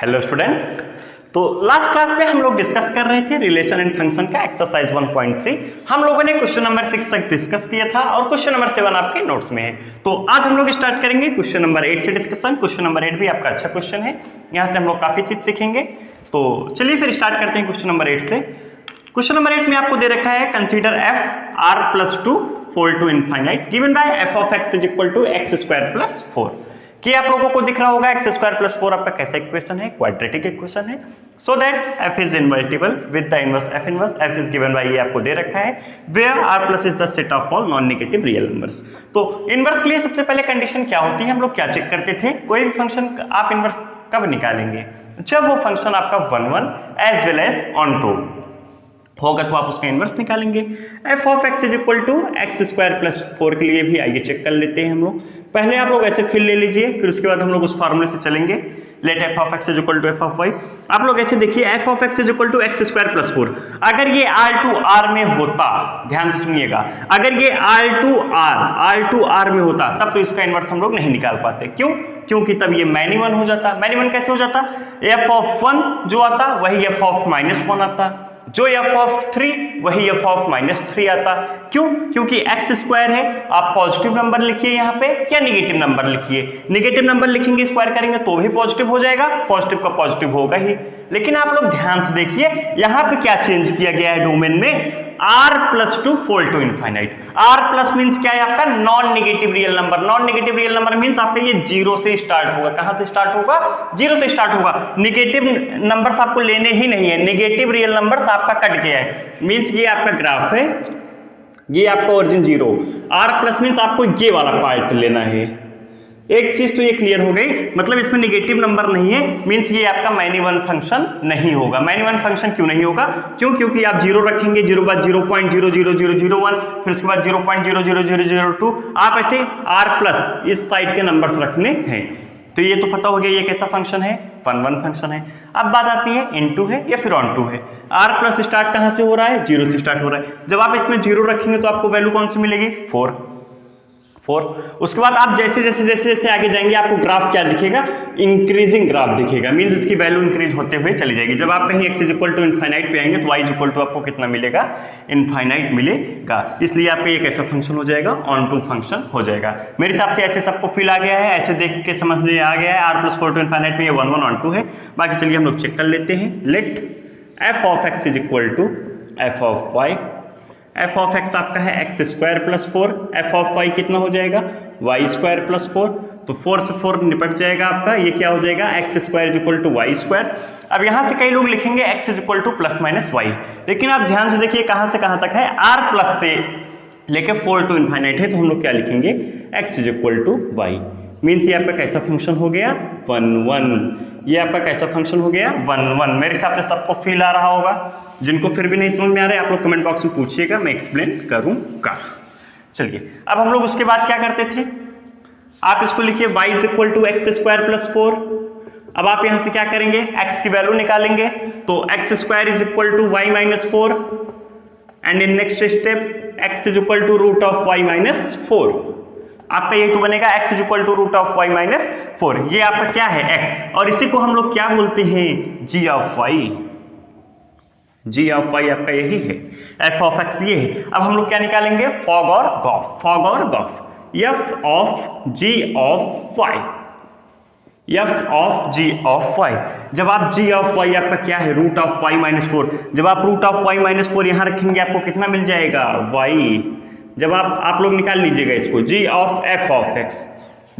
Hello students, तो last class में हम लोग डिस्कस कर रहे थे रिलेशन एंड फंक्शन का एक्सरसाइज 1.3। हम लोगों ने क्वेश्चन नंबर 6 तक डिस्कस किया था और क्वेश्चन नंबर 7 आपके नोट्स में है। तो आज हम लोग स्टार्ट करेंगे क्वेश्चन नंबर 8 से डिस्कशन। क्वेश्चन नंबर 8 भी आपका अच्छा क्वेश्चन है, यहाँ से हम लोग काफी चीज सीखेंगे। तो चलिए फिर स्टार्ट करते हैं क्वेश्चन नंबर 8 से। क्वेश्चन नंबर 8 में आपको दे रखा है consider f r+2 fall to infinite given by f of x is equal to x² + 4। कि आप लोगों को दिख रहा होगा x² + 4 आपका कैसा इक्वेशन है, क्वाड्रेटिक इक्वेशन है। So that f is invertible with the inverse f inverse, f is given by ये आपको दे रखा है where r+ is the set of all non negative real numbers. तो इनवर्स के लिए सबसे पहले कंडीशन क्या होती है, हम लोग क्या चेक करते थे, कोई भी फंक्शन आप इनवर्स कब निकालेंगे, जब वो फंक्शन आपका 1 1 as well as onto होगा तो आप उसका इनवर्स निकालेंगे। f of x is equal to x² + 4 के लिए भी आइए चेक कर लेते हैं हम लोग। पहले आप लोग ऐसे फिल ले लीजिए, फिर उसके बाद हम लोग उस फॉर्मूले से चलेंगे। Let f of x is equal to f of y। आप लोग ऐसे देखिए f of x is equal to x² + 4। अगर ये r में होता, ध्यान से सुनिएगा, अगर ये r में होता तब तो इसका इनवर्स हम लोग नहीं निकाल पाते। क्यों? क्योंकि तब ये मैनी 1 हो जाता। मैनी 1 कैसे हो जाता, f of 1 जो आता वही f of -1 आता, जो f of 3 वही f of -3 आता। क्यों? क्योंकि x² है, आप पॉजिटिव नंबर लिखिए यहाँ पे या नेगेटिव नंबर लिखिए। नेगेटिव नंबर लिखेंगे स्क्वायर करेंगे तो भी पॉजिटिव हो जाएगा, पॉजिटिव का पॉजिटिव होगा ही। लेकिन आप लोग ध्यान से देखिए यहाँ पे क्या चेंज किया गया है डोमेन में, r+2 fall to infinite। r+ means क्या है आपका non negative real number. Non negative real number means आपका ये 0 से स्टार्ट होगा। कहां से स्टार्ट होगा? 0 से स्टार्ट होगा। नेगेटिव नंबर्स आपको लेने ही नहीं है, नेगेटिव रियल नंबर्स आपका कट गया है। मींस ये आपका ग्राफ है, ये आपका ओरिजिन 0, r+ मींस आपको ये वाला पार्ट लेना है। एक चीज तो ये क्लियर हो गई, मतलब इसमें नेगेटिव नंबर नहीं है, मींस ये आपका मैनी 1 फंक्शन नहीं होगा। मैनी 1 फंक्शन क्यों नहीं होगा? क्यों? क्योंकि आप 0 रखेंगे, 0 बाद 0.00001, फिर उसके बाद 0.00002, आप ऐसे r+ इस साइड के नंबर्स रखने हैं। तो ये तो पता हो गया ये कैसा फंक्शन है, 1 1 फंक्शन है। अब बात आती है इनटू है या फिर ऑन टू है। r+ स्टार्ट कहां से हो रहा है? 0 से स्टार्ट हो रहा है। जब आप इसमें 0 रखेंगे तो आपको वैल्यू कौन सी मिलेगी? 4। उसके बाद आप जैसे जैसे आगे जाएंगे आपको ग्राफ क्या दिखेगा? इंक्रीजिंग ग्राफ दिखेगा, मींस इसकी वैल्यू इंक्रीज होते हुए चली जाएगी। जब आप कहीं x is equal to infinite पे आएंगे तो y इज इक्वल टू आपको कितना मिलेगा? इनफाइनाइट मिलेगा। इसलिए आपका ये कैसा फंक्शन हो जाएगा? ऑन टू फंक्शन हो जाएगा। मेरे हिसाब से ऐसे सबको फील आ गया है, ऐसे देख के समझ में आ गया है r+ fall to इनफाइनाइट में ये 1 1 ऑन टू है। बाकी चलिए हम लोग चेक कर लेते हैं। Let f of x is equal to f of y। f of x आपका है x² + 4, f of y कितना हो जाएगा? y² + 4। तो 4 से 4 निपट जाएगा आपका, ये क्या हो जाएगा? x² = y²। अब यहां से कई लोग लिखेंगे x = ±y, लेकिन आप ध्यान से देखिए कहां से कहां तक है, r+ से लेके 4 to इनफाइनाइट है, तो हम लोग क्या लिखेंगे? x = y। मीन्स ये आपका कैसा फंक्शन हो गया? 1 1। ये आपका कैसा फंक्शन हो गया? 1 1। मेरे हिसाब से सबको फील आ रहा होगा। जिनको फिर भी नहीं समझ में आ रहा है आप लोग कमेंट बॉक्स में पूछिएगा, मैं एक्सप्लेन करूंगा। चलिए अब हम लोग उसके बाद क्या करते थे, आप इसको लिखिए y = x² + 4। अब आप यहां से क्या करेंगे? x की वैल्यू निकालेंगे, तो x² = y - 4 and in next step x = √y - 4। आपका ये तो बनेगा x = √y - 4। ये आपका क्या है? x, और इसी को हम लोग क्या बोलते हैं? g of y। g of y आपका यही है, f of x ये है। अब हम लोग क्या निकालेंगे? फॉग और गॉफ। फॉग और Gauff, f of g of y, f of g of y। जब आप g of y आपका क्या है? √y - 4। जब आप √y - 4 यहां रखेंगे आपको कितना मिल जाएगा? y। जब आप लोग निकाल लीजिएगा इसको, g of f of x,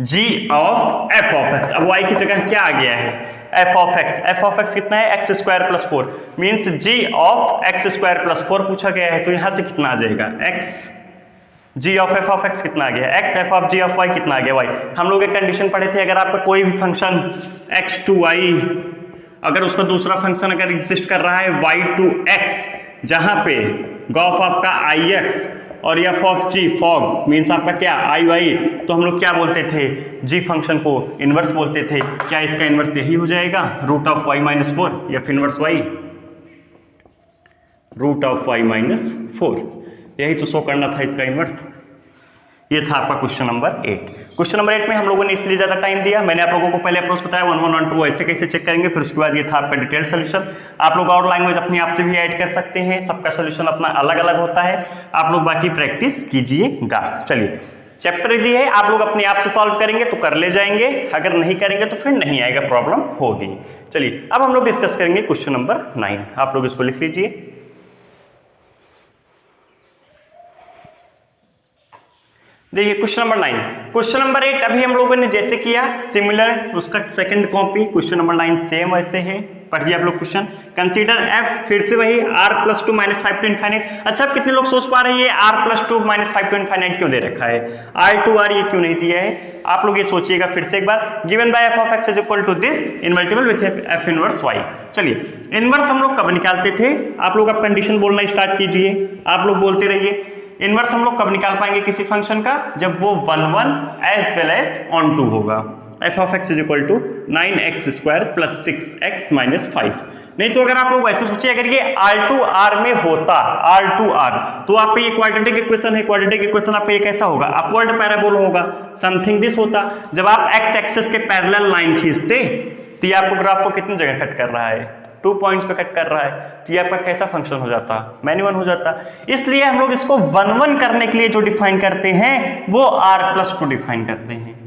g of f of x। अब y की जगह क्या आ गया है? f of x। f of x कितना है? x² + 4, means g of x² + 4 पूछा गया है, तो यहां से कितना आ जाएगा? x। g of f of x कितना आ गया? x। f of g of y कितना आ गया? y। हम लोग एक कंडीशन पढ़े थे, अगर आपका कोई भी फंक्शन x to y, अगर उसका दूसरा फंक्शन अगर एग्जिस्ट कर रहा है y to x, जहां पे गॉफ आपका ix और f of g fog means आपका क्या? iy, तो हम लोग क्या बोलते थे? g फंक्शन को इनवर्स बोलते थे। क्या इसका इनवर्स यही हो जाएगा? √y - 4 या फिर इनवर्स y, √y - 4। यही तो शो करना था इसका इनवर्स। ये था आपका क्वेश्चन नंबर 8। क्वेश्चन नंबर 8 में हम लोगों ने इसलिए ज्यादा टाइम दिया, मैंने आप लोगों को पहले अप्रोच बताया 1 1 1 2 ऐसे कैसे चेक करेंगे, फिर उसके बाद ये था आपका डिटेल सोल्यूशन। आप लोग और लैंग्वेज अपने आप से भी ऐड कर सकते हैं, सबका सोल्यूशन अपना अलग अलग होता है, आप लोग बाकी प्रैक्टिस कीजिएगा। चलिए चैप्टर इजी है, आप लोग अपने आप से सॉल्व करेंगे तो कर ले जाएंगे, अगर नहीं करेंगे तो फिर नहीं आएगा, प्रॉब्लम होगी। चलिए अब हम लोग डिस्कस करेंगे क्वेश्चन नंबर 9, आप लोग इसको लिख लीजिए। देखिए क्वेश्चन नंबर 9, क्वेश्चन नंबर 8 अभी हम लोगों ने जैसे किया सिमिलर, उसका second copy question number 9 same वैसे है। पढ़िए आप लोग क्वेश्चन, कंसीडर f, फिर से वही r+2 -5 टू इनफाइनाइट। अच्छा अब कितने लोग सोच पा रहे हैं ये r+2 -5 टू इनफाइनाइट क्यों दे रखा है, r ये क्यों नहीं दिया है, आप लोग ये सोचिएगा फिर से एक बार। Given by f of x is equal to this in multiple with f inverse y। चलिए इनवर्स हम लोग कब निकालते थे, आप लोग अब कंडीशन बोलना स्टार्ट कीजिए, आप लोग बोलते रहिए। इनवर्स हम लोग कब निकाल पाएंगे किसी फंक्शन का, जब वो 1 1 एज वेल एज ऑन 2 होगा। f of x is equal to 9x² + 6x - 5। नहीं तो अगर आप लोग वैसे सोचिए, अगर ये R2R में होता, R2R, तो आपका ये क्वाड्रेटिक इक्वेशन है, क्वाड्रेटिक इक्वेशन आपका ये कैसा होगा, अपवर्ड पैराबोल होगा, समथिंग दिस होता। जब आप x एक्सिस के पैरेलल लाइन खींचते तो ये आपको ग्राफ को कितनी जगह कट कर रहा है, 2 पॉइंट्स पे कट कर रहा है, तो ये आपका कैसा फंक्शन हो जाता, मैन्युअल हो जाता। इसलिए हम लोग इसको 1 1 करने के लिए जो डिफाइन करते हैं वो r+2 डिफाइन करते हैं।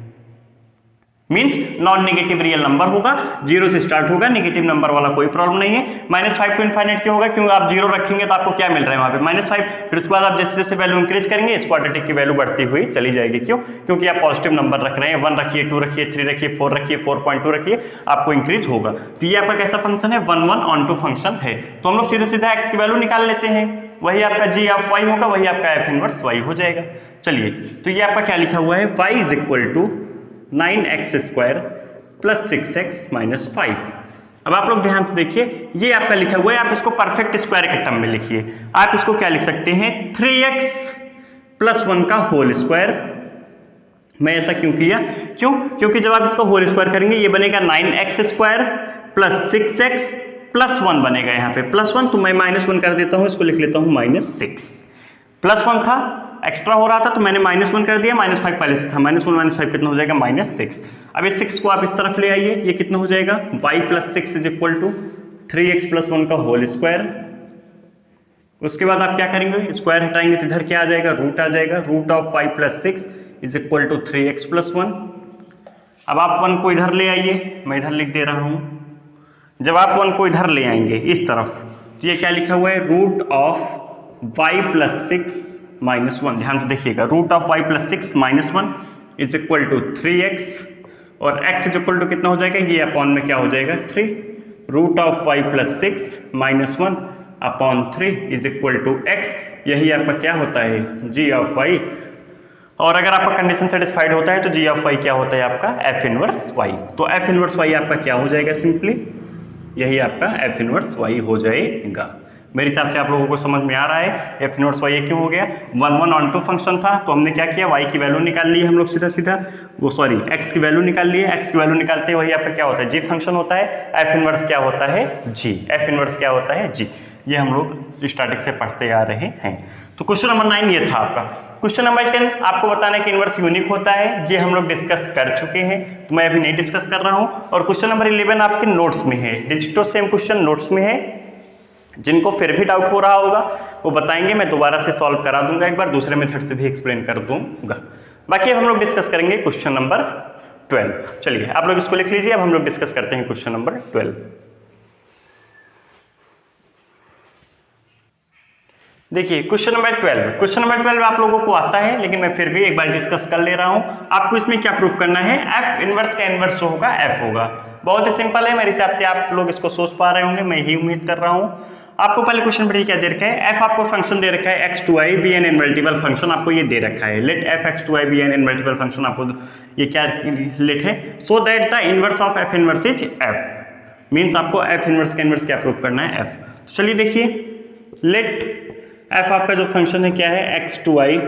Means non negative real number होगा, 0 से स्टार्ट होगा, नेगेटिव नंबर वाला कोई प्रॉब्लम नहीं है। -5 टू इनफाइनाइट क्यों होगा, क्योंकि आप 0 रखेंगे तो आपको क्या मिल रहा है वहां पे -5, फिर उसके बाद आप जैसे जैसे वैल्यू इंक्रीज करेंगे इस क्वाड्रेटिक की वैल्यू बढ़ती हुई चली जाएगी। क्यों, क्योंकि आप पॉजिटिव नंबर रख रहे हैं, 1 रखिए, 2 रखिए, 3 रखिए, 4 रखिए, 4.2 रखिए, आपको इंक्रीज होगा। तो ये आपका कैसा फंक्शन है, 1 1 ऑन 2 फंक्शन है। तो हम लोग सीधे सीधा x की वैल्यू निकाल लेते हैं, वही आपका g ऑफ y होगा, वही आपका f इनवर्स y हो जाएगा। चलिए तो ये आपका क्या लिखा हुआ है, y is equal to 9x² + 6x - 5। अब आप लोग ध्यान से देखिए, ये आपका लिखा हुआ है, आप इसको परफेक्ट स्क्वायर के टर्म में लिखिए। आप इसको क्या लिख सकते हैं, 3x + 1 का होल स्क्वायर। मैं ऐसा क्यों किया, क्योंकि जब आप इसको होल स्क्वायर करेंगे ये बनेगा 9x² + 6x + 1 बनेगा, यहाँ पे +1, तो मैं -1 कर देता हूँ, इसको लिख लेता हूँ -6। +1 था, एक्स्ट्रा हो रहा था तो मैंने -1 कर दिया, -5 पहले से था, -1 - 5 कितना हो जाएगा, -6। अब इस 6 को आप इस तरफ ले आइए, ये कितना हो जाएगा, y + 6 is equal to 3x + 1 का होल स्क्वायर। उसके बाद आप क्या करेंगे, स्क्वायर हटाएंगे तो इधर क्या आ जाएगा, रूट आ जाएगा, root of y + 6 is equal to 3x + 1। अब आप 1 को इधर ले आइए, मैं इधर लिख दे रहा हूँ। जब आप 1 को इधर ले आएंगे इस तरफ, तो ये क्या लिखा हुआ है, रूट ऑफ y + 6 - 1। ध्यान से देखिएगा, root of y + 6 - 1 is equal to 3x, और x इज इक्वल टू कितना हो जाएगा, ये अपॉन में क्या हो जाएगा, 3। Root of y + 6 - 1 upon 3 is equal to x। यही आपका क्या होता है, g ऑफ y। और अगर आपका कंडीशन सेटिस्फाइड होता है तो g ऑफ y क्या होता है आपका, f इनवर्स y। तो f इनवर्स y आपका क्या हो जाएगा, सिंपली यही आपका f इनवर्स y हो जाएगा। मेरे हिसाब से आप लोगों को समझ में आ रहा है f इनवर्स y क्यों हो गया। 1 1 ऑन 2 फंक्शन था तो हमने क्या किया, y की वैल्यू निकाल ली हम लोग सीधा सीधा, वो सॉरी x की वैल्यू निकाल ली है। x की वैल्यू निकालते वही आपका क्या होता है, g फंक्शन होता है। f इनवर्स क्या होता है, g। f इनवर्स क्या होता है, g। ये हम लोग स्टार्टिंग से पढ़ते आ रहे हैं। तो क्वेश्चन नंबर 9 ये था आपका। क्वेश्चन नंबर 10 आपको बताना है कि इनवर्स यूनिक होता है, ये हम लोग डिस्कस कर चुके हैं, तो मैं अभी नहीं डिस्कस कर रहा हूँ। और क्वेश्चन नंबर 11 आपके नोट्स में है, डिजिटो सेम क्वेश्चन नोट्स में है। जिनको फिर भी डाउट हो रहा होगा वो बताएंगे, मैं दोबारा से सॉल्व करा दूंगा, एक बार दूसरे मेथड से भी एक्सप्लेन कर दूंगा। बाकी अब हम लोग डिस्कस करेंगे क्वेश्चन नंबर 12। चलिए आप लोग इसको लिख लीजिए, अब हम लोग डिस्कस करते हैं क्वेश्चन नंबर 12। देखिए क्वेश्चन नंबर 12 आप लोगों को आता है, लेकिन मैं फिर भी एक बार डिस्कस कर ले रहा हूं। आपको इसमें क्या प्रूव करना है, f इनवर्स का इनवर्स जो होगा f होगा। बहुत ही सिंपल है, मेरे हिसाब से आप लोग इसको सोच पा रहे होंगे, मैं यही उम्मीद कर रहा हूं। आपको पहले क्वेश्चन पढ़िए क्या दे रखा है, f आपको फंक्शन दे रखा है x2i be an invertible function, आपको ये दे रखा है। Let f x2i be an invertible function, आपको ये क्या लेट है, so that the inverse of f inverse is f। Means आपको f इनवर्स का इनवर्स क्या प्रूव करना है, f। चलिए देखिए, लेट f आपका जो फंक्शन है क्या है, x2i।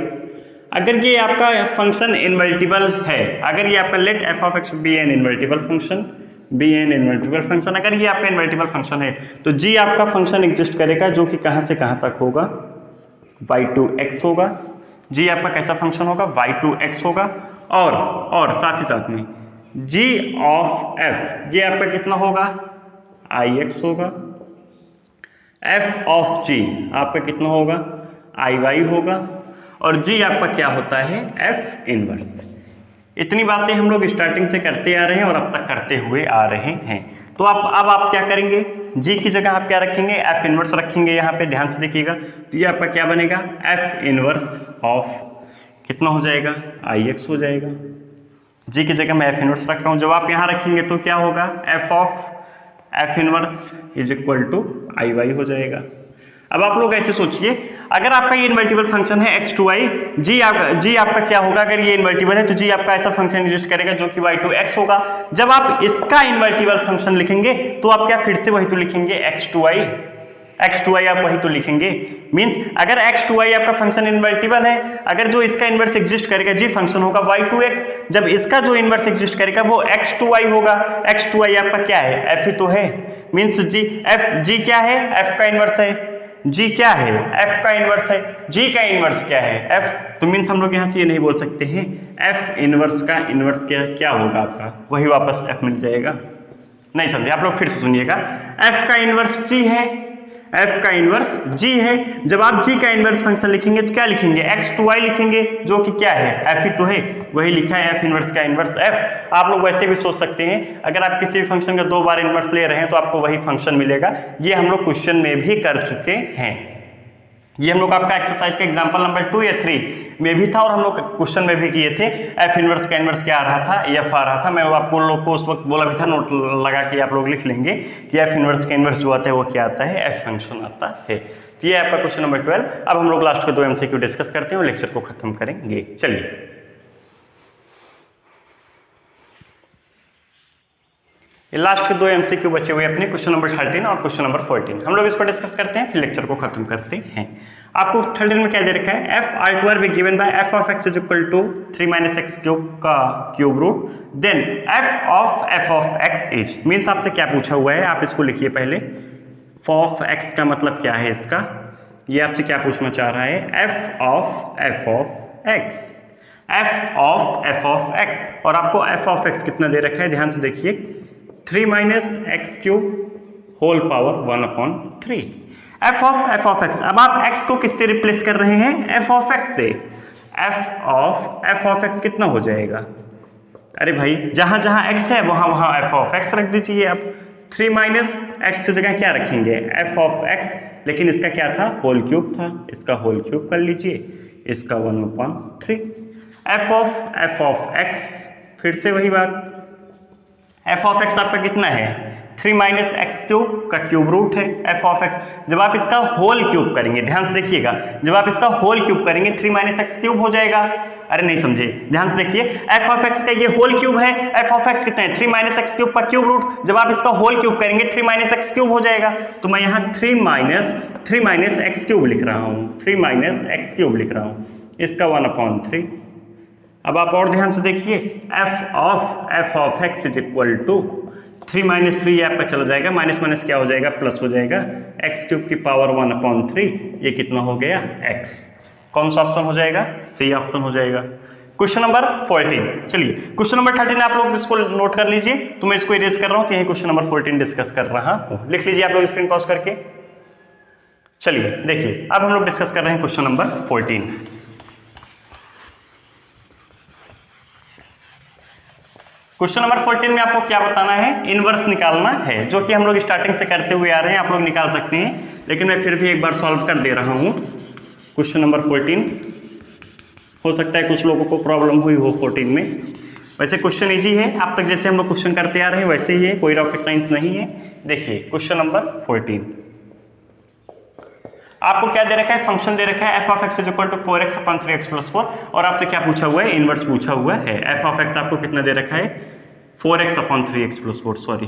अगर ये आपका फंक्शन इनवर्टिबल है, अगर ये आपका let f of x be an invertible function, be an invertible function, अगर ये आपका इनवर्टिबल फंक्शन है तो g आपका फंक्शन एग्जिस्ट करेगा जो कि कहां से कहां तक होगा, y to x होगा, जी आपका कैसा फंक्शन होगा, y2x होगा, और साथ ही साथ में g ऑफ f ये आपका कितना होगा, ix होगा, f ऑफ g आपका कितना होगा, iy होगा, और g आपका क्या होता है, f इनवर्स। इतनी बातें हम लोग स्टार्टिंग से करते आ रहे हैं और अब तक करते हुए आ रहे हैं। तो अब आप क्या करेंगे, g की जगह आप क्या रखेंगे, f इनवर्स रखेंगे। यहाँ पे ध्यान से देखिएगा, तो ये आपका क्या बनेगा, f इनवर्स ऑफ कितना हो जाएगा, ix हो जाएगा। g की जगह मैं f इनवर्स रख रहा हूँ, जब आप यहाँ रखेंगे तो क्या होगा, f of f inverse is equal to iy हो जाएगा। अब आप लोग ऐसे सोचिए, अगर आपका ये इनवर्टिबल फंक्शन है x2y, g आपका क्या होगा, अगर ये इनवर्टिबल है तो g आपका ऐसा फंक्शन एग्जिस्ट करेगा जो कि y2x होगा। जब आप इसका इनवर्टिबल फंक्शन लिखेंगे तो आप क्या फिर से वही तो लिखेंगे, x2y आप वही तो लिखेंगे। मींस अगर x2y आपका फंक्शन इनवर्टिबल है, अगर जो इसका इनवर्स एग्जिस्ट करेगा g फंक्शन होगा y2x, जब इसका जो इनवर्स एग्जिस्ट करेगा वो x2y होगा। x2y आपका क्या है, f ही तो है। मींस g क्या है, f का इनवर्स है। g क्या है, f का इनवर्स है। g का इनवर्स क्या है, f। तो मींस हम लोग यहाँ से ये नहीं बोल सकते हैं f इनवर्स का इनवर्स क्या होगा, आपका वही वापस f मिल जाएगा। नहीं समझे आप लोग, फिर से सुनिएगा, f का इनवर्स g है, f का इनवर्स g है। जब आप g का इनवर्स फंक्शन लिखेंगे तो क्या लिखेंगे, x2y लिखेंगे, जो कि क्या है, f ही तो है, वही लिखा है f इनवर्स का इनवर्स f। आप लोग वैसे भी सोच सकते हैं, अगर आप किसी भी फंक्शन का 2 बार इनवर्स ले रहे हैं तो आपको वही फंक्शन मिलेगा। ये हम लोग क्वेश्चन में भी कर चुके हैं। ये हम लोग आपका एक्सरसाइज का एग्जांपल नंबर 2 या 3 में भी था और हम लोग क्वेश्चन में भी किए थे। f इनवर्स का इनवर्स क्या आ रहा था, f आ रहा था। मैं आपको लोग को उस वक्त बोला भी था, नोट लगा के आप लोग लिख लेंगे कि f इनवर्स का इनवर्स जो आता है वो क्या आता है, f फंक्शन आता है। तो ये आपका क्वेश्चन नंबर 12। अब हम लोग लास्ट के 2 MCQ डिस्कस करते हैं और लेक्चर को खत्म करेंगे। चलिए, लास्ट के 2 MCQ बचे हुए अपने, क्वेश्चन नंबर 13 और क्वेश्चन नंबर 14। हम लोग इसको डिस्कस करते हैं, फिर लेक्चर को खत्म करते हैं। आपको 13 में क्या दे रखा है, f R2 be given by f of x is equal to 3 - x cube का cube root, then f of x is. Means आपसे क्या पूछा हुआ है, आप इसको लिखिए पहले। ऑफ x का मतलब क्या है इसका, ये आपसे क्या पूछना चाह रहा है, f of x, f of x। और आपको f ऑफ x कितना दे रखा है, ध्यान से देखिए, 3 - x cube whole power 1/3। f of x। अब आप x को किससे रिप्लेस कर रहे हैं, f ऑफ x से। f ऑफ x कितना हो जाएगा, अरे भाई जहां जहां x है वहां वहां f ऑफ x रख दीजिए आप। 3 - x की जगह क्या रखेंगे, f ऑफ x, लेकिन इसका क्या था, होल क्यूब था, इसका होल क्यूब कर लीजिए, इसका 1/3। f ऑफ x, फिर से वही बात, f ऑफ x आपका कितना है, 3 - x क्यूब का क्यूब रूट है f ऑफ x। जब आप इसका होल क्यूब करेंगे, ध्यान से देखिएगा, जब आप इसका होल क्यूब करेंगे 3 - x क्यूब हो जाएगा। अरे नहीं समझे, ध्यान से देखिए, f ऑफ x का ये होल क्यूब है, f ऑफ x कितना है, 3 - x क्यूब का क्यूब रूट। जब आप इसका होल क्यूब करेंगे 3 - x क्यूब हो जाएगा। तो मैं यहाँ 3 - x क्यूब लिख रहा हूँ, 3 - x क्यूब लिख रहा हूँ, इसका 1/3। अब आप और ध्यान से देखिए, f of x is equal to 3 - 3 ये आपका चला जाएगा, माइनस माइनस क्या हो जाएगा, प्लस हो जाएगा, x क्यूब की पावर 1/3, ये कितना हो गया, x। कौन सा ऑप्शन हो जाएगा, सी ऑप्शन हो जाएगा। Question number 14। चलिए, क्वेश्चन नंबर 13 आप लोग इसको नोट कर लीजिए, तो मैं इसको इरेज कर रहा हूँ, तो यही क्वेश्चन नंबर 14 डिस्कस कर रहा हूँ। लिख लीजिए आप लोग स्क्रीन पॉज करके। चलिए देखिए, अब हम लोग डिस्कस कर रहे हैं क्वेश्चन नंबर 14। क्वेश्चन नंबर 14 में आपको क्या बताना है, इनवर्स निकालना है, जो कि हम लोग स्टार्टिंग से करते हुए आ रहे हैं, आप लोग निकाल सकते हैं, लेकिन मैं फिर भी एक बार सॉल्व कर दे रहा हूं। क्वेश्चन नंबर 14, हो सकता है कुछ लोगों को प्रॉब्लम हुई हो 14 में। वैसे क्वेश्चन इजी है, अब तक जैसे हम लोग क्वेश्चन करते आ रहे हैं वैसे ही है, कोई रॉकेट साइंस नहीं है। देखिए क्वेश्चन नंबर 14, आपको क्या दे रखा है, फंक्शन दे रखा है f of x is equal to 4x/3x + 4, और आपसे क्या पूछा हुआ है, इनवर्स पूछा हुआ है। f ऑफ x आपको कितना दे रखा है, 4x/3x + 4, सॉरी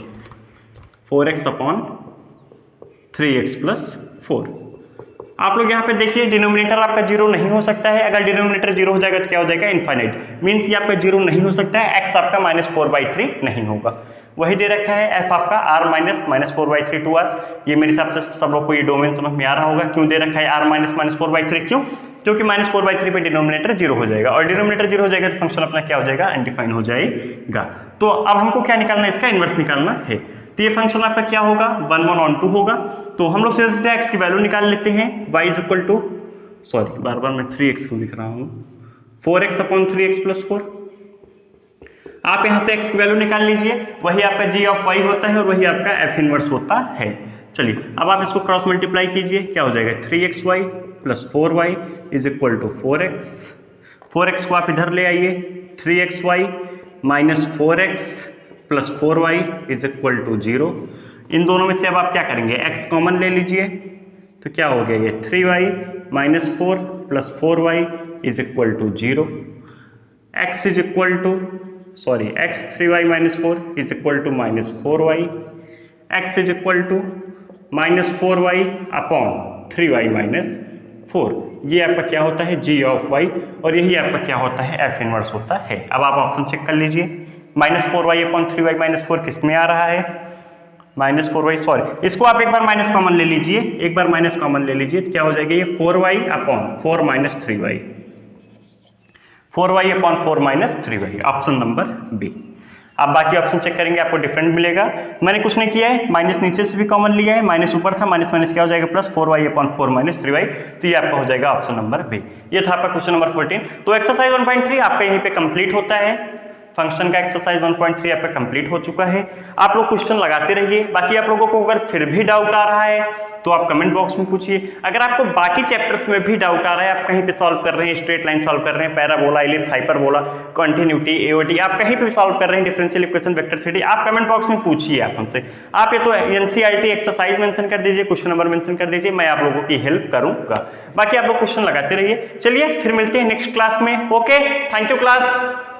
4x/3x + 4। आप लोग यहाँ पे देखिए, डिनोमिनेटर आपका जीरो नहीं हो सकता है। अगर डिनोमिनेटर जीरो हो जाएगा तो क्या हो जाएगा, इनफाइनाइट। मीन्स ये आपका जीरो नहीं हो सकता है, x आपका -4/3 नहीं होगा। वही दे रखा है f आपका r माइनस माइनस 4/3 2r। ये मेरे हिसाब से सब लोग को ये डोमेन समझ में आ रहा होगा क्यों दे रखा है r माइनस माइनस 4/3, क्यों? क्योंकि माइनस 4/3 पे डिनोमिनेटर 0 हो जाएगा और डिनोमिनेटर 0 हो जाएगा तो फंक्शन अपना क्या हो जाएगा, अनडिफाइन हो जाएगा। तो अब हमको क्या निकालना है, इसका इनवर्स निकालना है। तो ये फंक्शन आपका क्या होगा, 1 1 on 2 होगा। तो हम लोग सीधे सीधे x की वैल्यू निकाल लेते हैं, y is equal to, sorry बार बार मैं 3x को लिख रहा हूँ, 4x अपॉन 3x प्लस 4। आप यहाँ से x की वैल्यू निकाल लीजिए, वही आपका g ऑफ y होता है और वही आपका f इनवर्स होता है। चलिए अब आप इसको क्रॉस मल्टीप्लाई कीजिए, क्या हो जाएगा 3xy plus 4y is equal to 4x। 4x को आप इधर ले आइए, 3xy minus 4x plus 4y is equal to 0। इन दोनों में से अब आप क्या करेंगे, x कॉमन ले लीजिए, तो क्या हो गया ये 3y minus 4 plus 4y is equal to 0। x is equal to, sorry x 3y minus 4 is equal to minus 4y। x is equal to minus 4y upon 3y minus 4। ये आपका क्या होता है, g ऑफ y, और यही आपका क्या होता है, f इनवर्स होता है। अब आप ऑप्शन चेक कर लीजिए, minus 4y upon 3y minus 4 किस में आ रहा है, माइनस 4y, सॉरी इसको आप एक बार माइनस कॉमन ले लीजिए, एक बार माइनस कॉमन ले लीजिए तो क्या हो जाएगा, ये 4y upon 4 minus 3y, 4y upon 4 minus 3y, option number B. आप बाकी ऑप्शन चेक करेंगे आपको डिफरेंट मिलेगा। मैंने कुछ नहीं किया है, माइनस नीचे से भी कॉमन लिया है, माइनस ऊपर था, माइनस माइनस क्या हो जाएगा plus 4y upon 4 minus 3y, तो ये आपका हो जाएगा ऑप्शन नंबर बी। ये था आपका क्वेश्चन नंबर 14। तो एक्सरसाइज 1.3 आपका यहीं पे कंप्लीट होता है। फंक्शन का एक्सरसाइज 1.3 आपका कंप्लीट हो चुका है। आप लोग क्वेश्चन लगाते रहिए, बाकी आप लोगों को अगर फिर भी डाउट आ रहा है तो आप कमेंट बॉक्स में पूछिए। अगर आपको बाकी चैप्टर्स में भी डाउट आ रहा है, आप कहीं पे सॉल्व कर रहे हैं, स्ट्रेट लाइन सॉल्व कर रहे हैं, parabola, ellipse, hyperbola, continuity, AOT, आप कहीं पे भी सॉल्व कर रहे हैं, डिफरेंशियल इक्वेशन, वेक्टर थ्योरी, आप कमेंट बॉक्स में पूछिए आप हमसे। आप ये तो एनसीईआरटी एक्सरसाइज मेंशन कर दीजिए, क्वेश्चन नंबर मेंशन कर दीजिए, मैं आप लोगों की हेल्प करूंगा। बाकी आप लोग क्वेश्चन लगाते रहिए। चलिए फिर मिलते हैं नेक्स्ट क्लास में। Okay, thank you class.